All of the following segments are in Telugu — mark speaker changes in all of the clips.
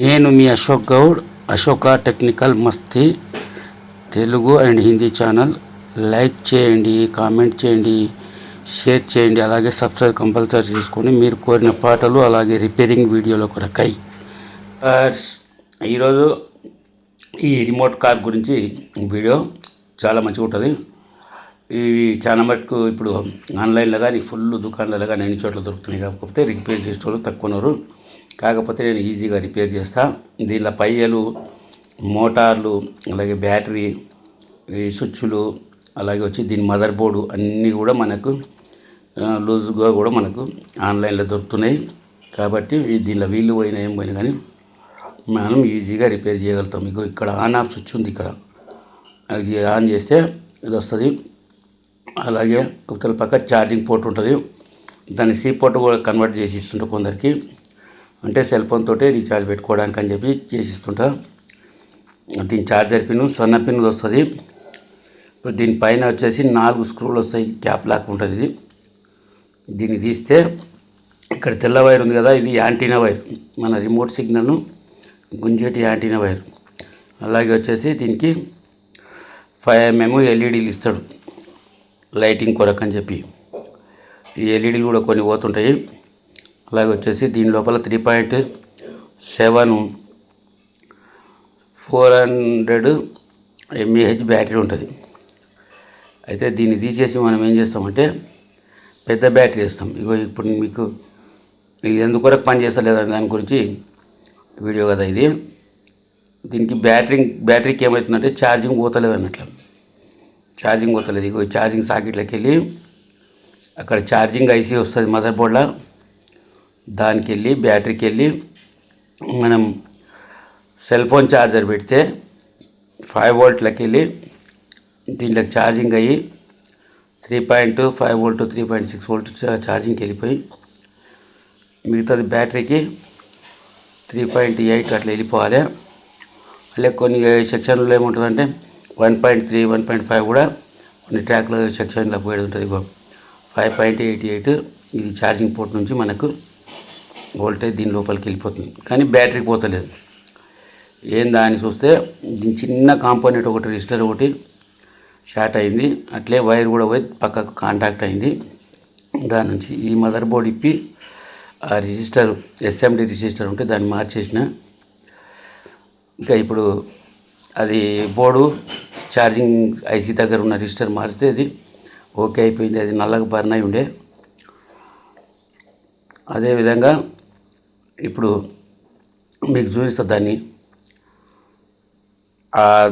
Speaker 1: నేను మీ Ashok Goud, Ashoka technical Masti Telugu and Hindi channel. Like చేయండి, కామెంట్ చేయండి, షేర్ చేయండి, అలాగే సబ్స్క్రైబ్ కంపల్సరీ చేసుకొని మీరు కోరిన పాటలు అలాగే రిపేరింగ్ వీడియోల కొరకై. ఈరోజు ఈ రిమోట్ కార్ గురించి వీడియో చాలా మంచిగా ఉంటుంది. ఇవి చాలా మటుకు ఇప్పుడు ఆన్లైన్లో కానీ ఫుల్ దుకాణాలలో కానీ అన్ని చోట్ల దొరుకుతున్నాయి. కాకపోతే రిపేర్ చేసేవాళ్ళు తక్కువన్నారు. కాకపోతే నేను ఈజీగా రిపేర్ చేస్తా. దీనిలో పయ్యలు, మోటార్లు, అలాగే బ్యాటరీ, ఈ స్విచ్లు, అలాగే వచ్చి దీని మదర్ బోర్డు అన్నీ కూడా మనకు లూజ్గా కూడా మనకు ఆన్లైన్లో దొరుకుతున్నాయి. కాబట్టి దీనిలో వీళ్ళు పోయినా ఏం పోయినా కానీ మనం ఈజీగా రిపేర్ చేయగలుగుతాం. మీకు ఇక్కడ ఆన్ ఆఫ్ స్విచ్ ఉంది, ఇక్కడ అది ఆన్ చేస్తే ఇది వస్తుంది. అలాగే ఉత్తర పక్క ఛార్జింగ్ పోర్ట్ ఉంటుంది. దాన్ని సి పోర్ట్ కూడా కన్వర్ట్ చేసి ఇస్తుంటా కొందరికి, అంటే సెల్ ఫోన్ తోటే రీఛార్జ్ పెట్టుకోవడానికి అని చెప్పి చేసిస్తుంటా. దీని ఛార్జర్ పిన్ సన్న పిన్ వస్తుంది. ఇప్పుడు దీనిపైన వచ్చేసి 4 స్క్రూలు వస్తాయి, క్యాప్ లాక్ ఉంటుంది. ఇది దీన్ని తీస్తే ఇక్కడ తెల్ల వైర్ ఉంది కదా, ఇది యాంటీనా వైర్, మన రిమోట్ సిగ్నల్ను గుంజేటి యాంటీనా వైర్. అలాగే వచ్చేసి దీనికి 5mm ఎల్ఈడీలు ఇస్తాడు లైటింగ్ కొరకు అని చెప్పి. ఈ ఎల్ఈడీలు కూడా కొన్ని పోతుంటాయి. అలాగే వచ్చేసి దీని లోపల 3.7 400 mAh బ్యాటరీ ఉంటుంది. అయితే దీన్ని తీసేసి మనం ఏం చేస్తామంటే పెద్ద బ్యాటరీ వేస్తాం. ఇప్పుడు మీకు ఇది ఎందుకొరకు పని చేస్తలేదని దాని గురించి వీడియో కదా ఇది. దీనికి బ్యాటరీకి ఏమవుతుందంటే ఛార్జింగ్ పోతలేదు అన్నట్లు. ఛార్జింగ్ పోతలేదు. ఛార్జింగ్ సాకెట్లోకి వెళ్ళి అక్కడ ఛార్జింగ్ ఐసీ వస్తుంది మదర్ బోర్డ్లో, దానికి వెళ్ళి బ్యాటరీకి వెళ్ళి మనం సెల్ ఫోన్ ఛార్జర్ పెడితే 5 వోల్ట్లకి వెళ్ళి దీంట్లో ఛార్జింగ్ అయ్యి 3.5 వోల్ట్ 3.6 వోల్ట్ ఛార్జింగ్కి వెళ్ళిపోయి మిగతాది బ్యాటరీకి 3.8 అట్లా వెళ్ళిపోవాలి. అలాగే కొన్ని సెక్షన్లో ఏముంటుందంటే 1.3 1.5 కూడా కొన్ని ట్రాక్లో సెక్షన్లో పోయేది ఉంటుంది. 5.88 ఇది ఛార్జింగ్ పోర్ట్ నుంచి మనకు వోల్టేజ్ దీని లోపలికి వెళ్ళిపోతుంది, కానీ బ్యాటరీకి పోతలేదు. ఏందా అని చూస్తే దీని చిన్న కాంపోనెంట్ ఒకటి రెసిస్టర్ ఒకటి షార్ట్ అయింది. అట్లే వైర్ కూడా పోయి పక్కకు కాంటాక్ట్ అయింది. దాని నుంచి ఈ మదర్ బోర్డ్ ఇప్పి ఆ రిజిస్టర్ ఎస్ఎండి రిజిస్టర్ ఉంటే దాన్ని మార్చేసిన. ఇంకా ఇప్పుడు అది బోర్డు ఛార్జింగ్ ఐసీ దగ్గర ఉన్న రిజిస్టర్ మారిస్తే అది ఓకే అయిపోయింది. అది నల్లగా బర్న్ అయి ఉండే. అదేవిధంగా ఇప్పుడు మీకు చూపిస్తా దాన్ని.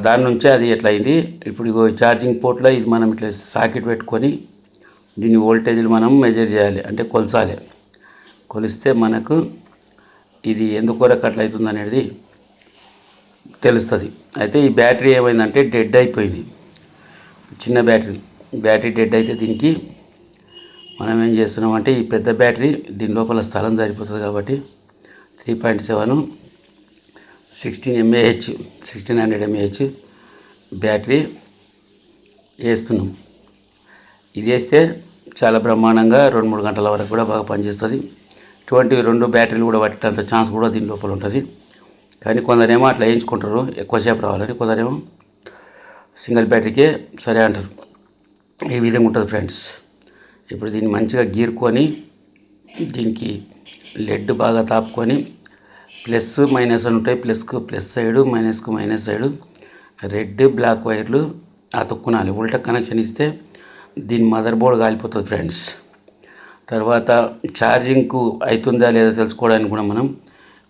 Speaker 1: దాని నుంచే అది ఎట్లా అయింది. ఇప్పుడు ఛార్జింగ్ పోర్ట్లో ఇది మనం ఇట్లా సాకెట్ పెట్టుకొని దీని వోల్టేజ్లు మనం మెజర్ చేయాలి, అంటే కొలసాలి. కొలిస్తే మనకు ఇది ఎందుకొరకు అట్లా అవుతుంది అనేది తెలుస్తుంది. అయితే ఈ బ్యాటరీ ఏమైందంటే డెడ్ అయిపోయింది. చిన్న బ్యాటరీ డెడ్ అయితే దీనికి మనం ఏం చేస్తున్నామంటే ఈ పెద్ద బ్యాటరీ దీని లోపల స్థలం సరిపోతుంది కాబట్టి 3.7 1600 mAh బ్యాటరీ వేస్తున్నాం. ఇది వేస్తే చాలా బ్రహ్మాండంగా 2-3 గంటల వరకు కూడా బాగా పనిచేస్తుంది. 2 బ్యాటరీలు కూడా పట్టేంత ఛాన్స్ కూడా దీని లోపల ఉంటుంది. కానీ కొందరేమో అట్లా వేయించుకుంటారు ఎక్కువసేపు రావాలని, కొందరేమో సింగిల్ బ్యాటరీకే సరే అంటారు. ఈ విధంగా ఉంటుంది ఫ్రెండ్స్. ఇప్పుడు దీన్ని మంచిగా గీరుకొని దీనికి లెడ్ బాగా తాపుకొని ప్లస్ మైనస్ అని ఉంటాయి. ప్లస్కు ప్లస్ సైడు, మైనస్కు మైనస్ సైడు రెడ్ బ్లాక్ వైర్లు అతుక్కునాలి. ఉల్టా కనెక్షన్ ఇస్తే దీని మదర్ బోర్డ్ కాలిపోతుంది ఫ్రెండ్స్. తర్వాత ఛార్జింగ్కు అవుతుందా లేదా తెలుసుకోవడానికి కూడా మనం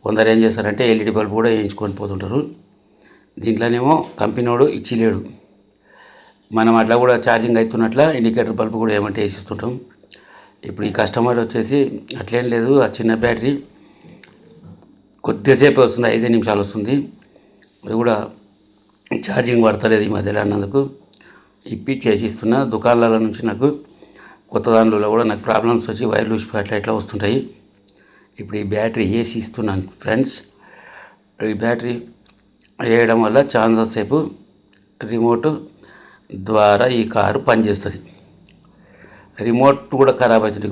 Speaker 1: కొందరు ఏం చేస్తారంటే ఎల్ఈడి బల్బ్ కూడా వేయించుకొని పోతుంటారు. దీంట్లోనేమో కంపెనీ వాడు ఇచ్చిలేడు. మనం అట్లా కూడా ఛార్జింగ్ అవుతున్నట్ల ఇండికేటర్ బల్బ్ కూడా ఏమంటే వేసిస్తుంటాం. ఇప్పుడు ఈ కస్టమర్ వచ్చేసి అట్లేం లేదు, ఆ చిన్న బ్యాటరీ కొద్దిసేపు వస్తుంది, 5 నిమిషాలు వస్తుంది. అది కూడా ఛార్జింగ్ పడతలేదు ఈ మధ్యలో అన్నందుకు ఇప్పి చేసిస్తున్నా. దుకాణాల నుంచి నాకు కొత్త దానిలో కూడా నాకు ప్రాబ్లమ్స్ వచ్చి వైర్లు అట్లా ఇట్లా వస్తుంటాయి. ఇప్పుడు ఈ బ్యాటరీ వేసి ఇస్తున్నాను ఫ్రెండ్స్. ఈ బ్యాటరీ వేయడం వల్ల చాలా సేపు రిమోట్ ద్వారా ఈ కారు పనిచేస్తుంది. రిమోట్ కూడా ఖరాబ్ అవుతుంది.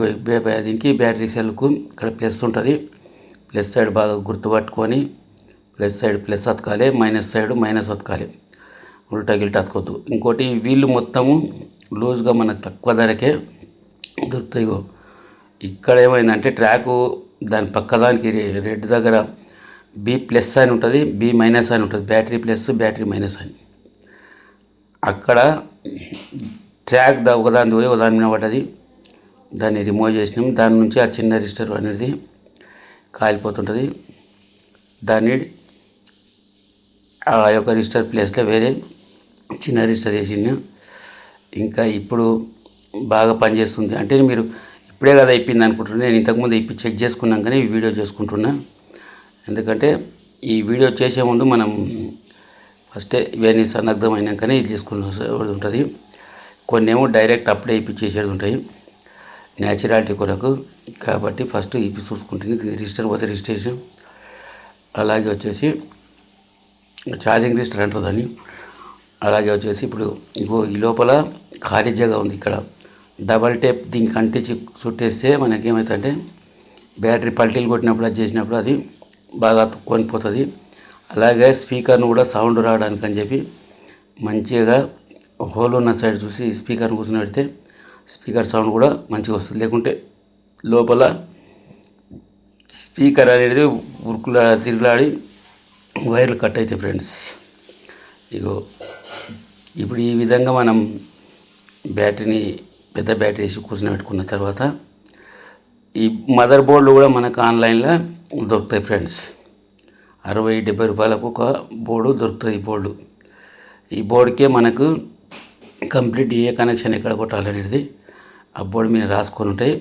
Speaker 1: దీనికి బ్యాటరీ సెల్కు ఇక్కడ ప్లస్ ఉంటుంది. ప్లస్ సైడ్ బాగా గుర్తుపట్టుకొని ప్లస్ సైడ్ ప్లస్ అతకాలి, మైనస్ సైడ్ మైనస్ అతకాలి, ఉల్టా గిల్టా అతకొద్దు. ఇంకోటి వీళ్ళు మొత్తము లూజ్గా మనకు తక్కువ ధరకే దొరుకుతాయి. ఇక్కడ ఏమైందంటే ట్రాకు దాని పక్కదానికి రెడ్ దగ్గర బి ప్లస్ అని ఉంటుంది, బి మైనస్ అని ఉంటుంది, బ్యాటరీ ప్లస్ బ్యాటరీ మైనస్ అని. అక్కడ ట్రాక్ ఒకదాని పోయి ఒకదాని మీద పడ్డది, దాన్ని రిమూవ్ చేసినాం. దాని నుంచి ఆ చిన్న రిజిస్టర్ అనేది కాలిపోతుంటుంది. దాన్ని ఆ యొక్క రిజిస్టర్ ప్లేస్లో వేరే చిన్న రిజిస్టర్ వేసింది. ఇంకా ఇప్పుడు బాగా పనిచేస్తుంది. అంటే మీరు ఇప్పుడే కదా అయిపోయింది అనుకుంటున్నా. నేను ఇంతకుముందు ఇప్పి చెక్ చేసుకున్నాం కానీ ఈ వీడియో చేసుకుంటున్నా. ఎందుకంటే ఈ వీడియో చేసే ముందు మనం ఫస్టే ఇవన్నీ సన్నద్ధమైనాకనే ఇది చేసుకున్న ఉంటుంది. కొన్ని ఏమో డైరెక్ట్ అప్పుడే ఇప్పించేసేది ఉంటాయి న్యాచురాలిటీ కొరకు. కాబట్టి ఫస్ట్ ఇప్పి చూసుకుంటుంది. రిజిస్టర్ పోతే రిజిస్ట్రేషన్, అలాగే వచ్చేసి ఛార్జింగ్ రిజిస్టర్ అంటారు దాన్ని. అలాగే వచ్చేసి ఇప్పుడు ఈ లోపల ఖాళీ జగ ఉంది. ఇక్కడ డబల్ టేప్ దీనికి అంటించి చుట్టేస్తే మనకేమవుతుందంటే బ్యాటరీ పల్టీలు కొట్టినప్పుడు అది చేసినప్పుడు అది బాగా కొనిపోతుంది. అలాగే స్పీకర్ను కూడా సౌండ్ రావడానికి అని చెప్పి మంచిగా హోల్ ఉన్న సైడ్ చూసి స్పీకర్ను కూర్చొని పెడితే స్పీకర్ సౌండ్ కూడా మంచిగా వస్తుంది. లేకుంటే లోపల స్పీకర్ అనేది ఉరుకులా తిరిగిలాడి వైర్లు కట్ అవుతాయి ఫ్రెండ్స్. ఇగో ఇప్పుడు ఈ విధంగా మనం బ్యాటరీని పెద్ద బ్యాటరీ వేసి కూర్చొని పెట్టుకున్న తర్వాత ఈ మదర్ బోర్డులు కూడా మనకు ఆన్లైన్లో దొరుకుతాయి ఫ్రెండ్స్. 60-70 రూపాయలకు ఒక బోర్డు దొరుకుతుంది. ఈ బోర్డుకే మనకు కంప్లీట్ ఏ కనెక్షన్ ఎక్కడ కొట్టాలనేది ఆ బోర్డు మీద రాసుకొని ఉంటాయి.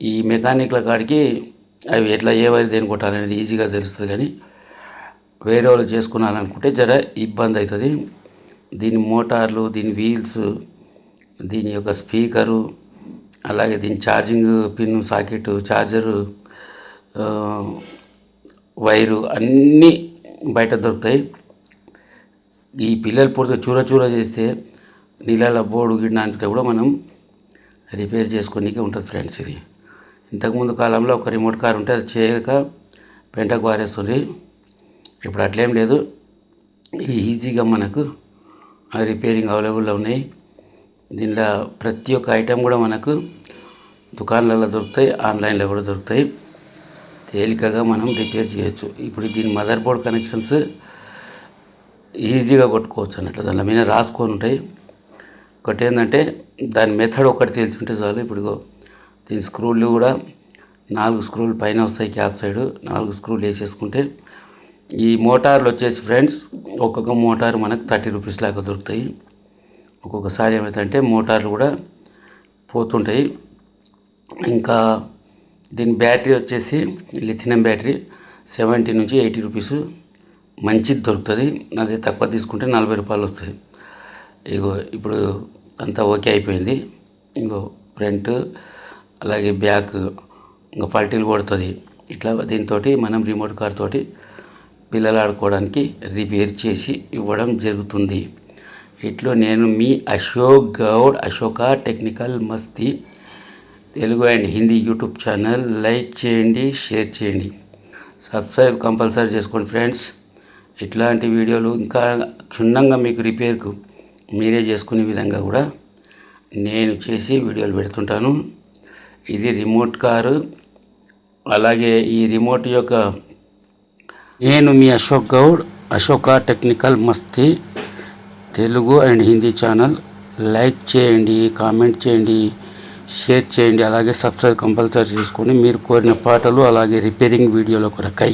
Speaker 1: ఈ మెకానిక్ల కాడికి అవి ఎట్లా ఏ వైర్ దేని కొట్టాలనేది ఈజీగా తెలుస్తుంది. కానీ వేరే వాళ్ళు చేసుకున్నారనుకుంటే జర ఇబ్బంది అవుతుంది. దీని మోటార్లు, దీని వీల్స్, దీని యొక్క స్పీకరు, అలాగే దీని charging pin, socket, charger, wire అన్నీ బయట దొరుకుతాయి. ఈ పిల్లలు పూర్తిగా చూర చేస్తే నీళ్ళ బోర్డు గిడ్డానికి కూడా మనం రిపేర్ చేసుకోనికి ఉంటుంది ఫ్రెండ్స్. ఇది ఇంతకుముందు కాలంలో ఒక రిమోట్ కార్ ఉంటే అది చేయక పెంటకు వారేస్తుంది. ఇప్పుడు అట్లేం లేదు. ఈజీగా మనకు రిపేరింగ్ అవైలబుల్లో ఉన్నాయి. దీనిలో ప్రతి ఒక్క ఐటెం కూడా మనకు దుకాణాలలో దొరుకుతాయి, ఆన్లైన్లో కూడా దొరుకుతాయి. తేలికగా మనం రిపేర్ చేయొచ్చు. ఇప్పుడు దీని మదర్ బోర్డ్ కనెక్షన్స్ ఈజీగా కొట్టుకోవచ్చు అన్నట్లు. దాని మీద రాసుకొని ఉంటాయి. ఒకటి ఏంటంటే దాని మెథడ్ ఒకటి తెలిసి ఉంటే చాలు. ఇప్పుడు దీని స్క్రూలు కూడా 4 స్క్రూలు పైన వస్తాయి, క్యాప్ సైడ్ 4 స్క్రూలు వేసేసుకుంటే ఈ మోటార్లు వచ్చేసి ఫ్రెండ్స్ ఒక్కొక్క మోటార్ మనకు 30 రూపీస్ లాగా దొరుకుతాయి. ఒక్కొక్కసారి ఏమవుతుందంటే మోటార్లు కూడా పోతుంటాయి. ఇంకా దీని బ్యాటరీ వచ్చేసి లిథియం బ్యాటరీ 70 నుంచి 80 రూపీస్ మంచిది దొరుకుతుంది. అది తక్కువ తీసుకుంటే 40 రూపాయలు వస్తుంది. ఇప్పుడు అంతా ఓకే అయిపోయింది. ఫ్రంట్ అలాగే బ్యాక్ ఇంకా పల్టీలు కొడుతుంది. ఇట్లా దీంతో మనం రిమోట్ కార్ తోటి పిల్లలు ఆడుకోవడానికి రిపేర్ చేసి ఇవ్వడం జరుగుతుంది. ఇట్లో నేను మీ Ashok Goud, Ashoka technical Masti Telugu and Hindi YouTube channel. Like చేయండి, షేర్ చేయండి, సబ్స్క్రైబ్ కంపల్సరీ చేసుకోండి ఫ్రెండ్స్. ఇట్లాంటి వీడియోలు ఇంకా క్షుణ్ణంగా మీకు రిపేర్కు మీరే చేసుకునే విధంగా కూడా నేను చేసి వీడియోలు పెడుతుంటాను. ఇది రిమోట్ కారు. అలాగే ఈ రిమోట్ యొక్క నేను మీ Ashok Goud, Ashoka technical Masti Telugu and Hindi channel. Like చేయండి, కామెంట్ చేయండి, షేర్ చేయండి, అలాగే సబ్స్క్రైబ్ కంపల్సరీ చేసుకొని మీరు కోరిన పాటలు అలాగే రిపేరింగ్ వీడియోల కొరకై